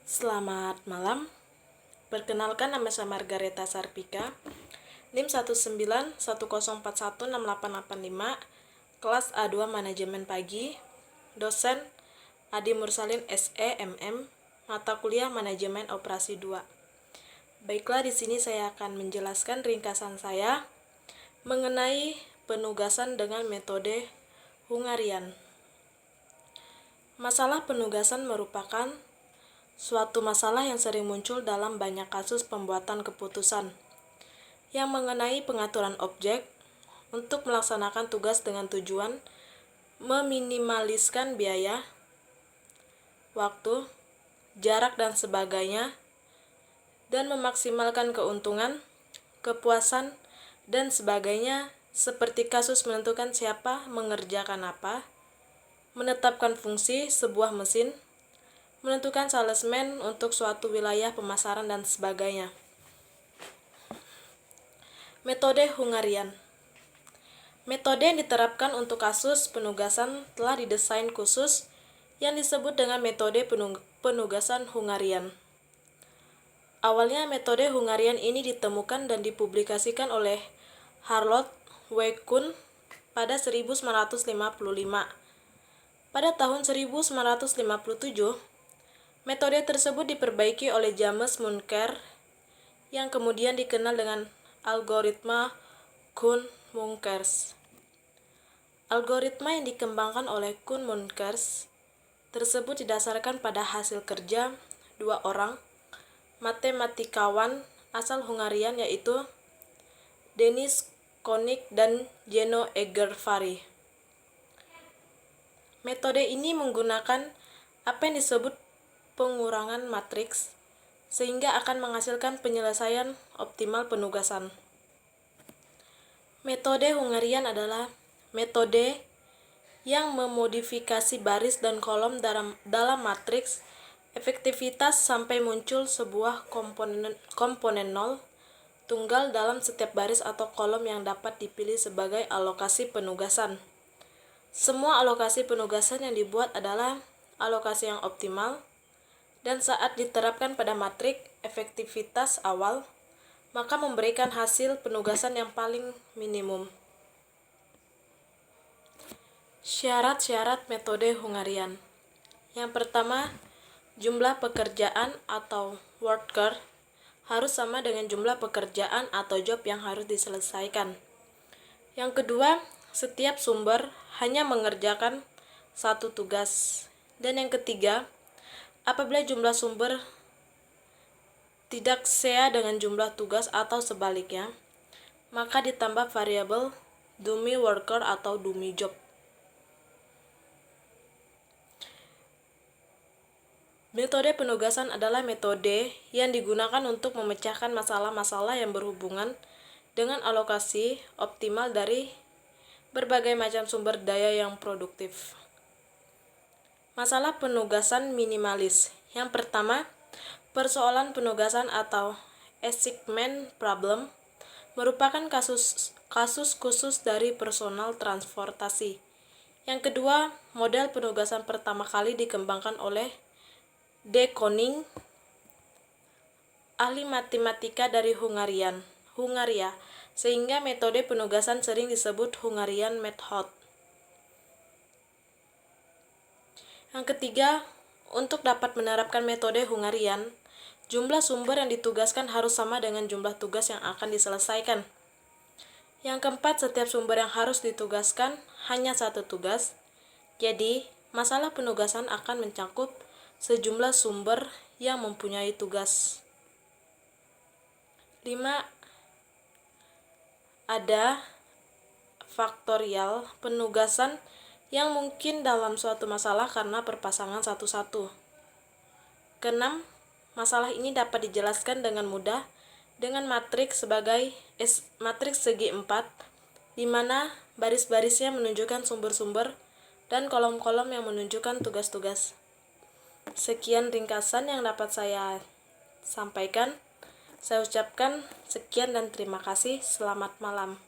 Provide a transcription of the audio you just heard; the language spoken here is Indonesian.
Selamat malam. Perkenalkan, nama saya Margareta Sarpika, NIM 19104168885, kelas A2 Manajemen Pagi, dosen Adi Mursalin SE MM, mata kuliah Manajemen Operasi 2. Baiklah, di sini saya akan menjelaskan ringkasan saya mengenai penugasan dengan metode Hungarian. Masalah penugasan merupakan suatu masalah yang sering muncul dalam banyak kasus pembuatan keputusan yang mengenai pengaturan objek untuk melaksanakan tugas dengan tujuan meminimaliskan biaya, waktu, jarak, dan sebagainya, dan memaksimalkan keuntungan, kepuasan, dan sebagainya, seperti kasus menentukan siapa mengerjakan apa, menetapkan fungsi sebuah mesin, menentukan salesman untuk suatu wilayah pemasaran, dan sebagainya. Metode Hungarian. Metode yang diterapkan untuk kasus penugasan telah didesain khusus yang disebut dengan metode penugasan Hungarian. Awalnya metode Hungarian ini ditemukan dan dipublikasikan oleh Harold W. Kuhn pada 1955. Pada tahun 1957, metode tersebut diperbaiki oleh James Munker yang kemudian dikenal dengan algoritma Kuhn-Munkers. Algoritma yang dikembangkan oleh Kuhn-Munkers tersebut didasarkan pada hasil kerja dua orang matematikawan asal Hungarian, yaitu Denis Konik dan Jeno Egervary. Metode ini menggunakan apa yang disebut pengurangan matriks, sehingga akan menghasilkan penyelesaian optimal penugasan. Metode Hungarian adalah metode yang memodifikasi baris dan kolom dalam matriks efektivitas sampai muncul sebuah komponen nol tunggal dalam setiap baris atau kolom yang dapat dipilih sebagai alokasi penugasan. Semua alokasi penugasan yang dibuat adalah alokasi yang optimal, dan saat diterapkan pada matrik efektivitas awal, maka memberikan hasil penugasan yang paling minimum. Syarat-syarat metode Hungarian. Yang pertama, jumlah pekerjaan atau worker harus sama dengan jumlah pekerjaan atau job yang harus diselesaikan. Yang kedua, setiap sumber hanya mengerjakan satu tugas. Dan yang ketiga, apabila jumlah sumber tidak sea dengan jumlah tugas atau sebaliknya, maka ditambah variabel dummy worker atau dummy job. Metode penugasan adalah metode yang digunakan untuk memecahkan masalah-masalah yang berhubungan dengan alokasi optimal dari berbagai macam sumber daya yang produktif. Masalah penugasan minimalis. Yang pertama, persoalan penugasan atau assignment problem merupakan kasus khusus dari personal transportasi. Yang kedua, model penugasan pertama kali dikembangkan oleh D. Koning, ahli matematika dari Hungaria, sehingga metode penugasan sering disebut Hungarian method. Yang ketiga, untuk dapat menerapkan metode Hungarian, jumlah sumber yang ditugaskan harus sama dengan jumlah tugas yang akan diselesaikan. Yang keempat, setiap sumber yang harus ditugaskan hanya satu tugas. Jadi, masalah penugasan akan mencakup sejumlah sumber yang mempunyai tugas. 5. Ada faktorial penugasan yang mungkin dalam suatu masalah karena perpasangan satu-satu. Keenam, masalah ini dapat dijelaskan dengan mudah dengan matriks sebagai matriks segi 4, di mana baris-barisnya menunjukkan sumber-sumber dan kolom-kolom yang menunjukkan tugas-tugas. Sekian ringkasan yang dapat saya sampaikan. Saya ucapkan sekian dan terima kasih. Selamat malam.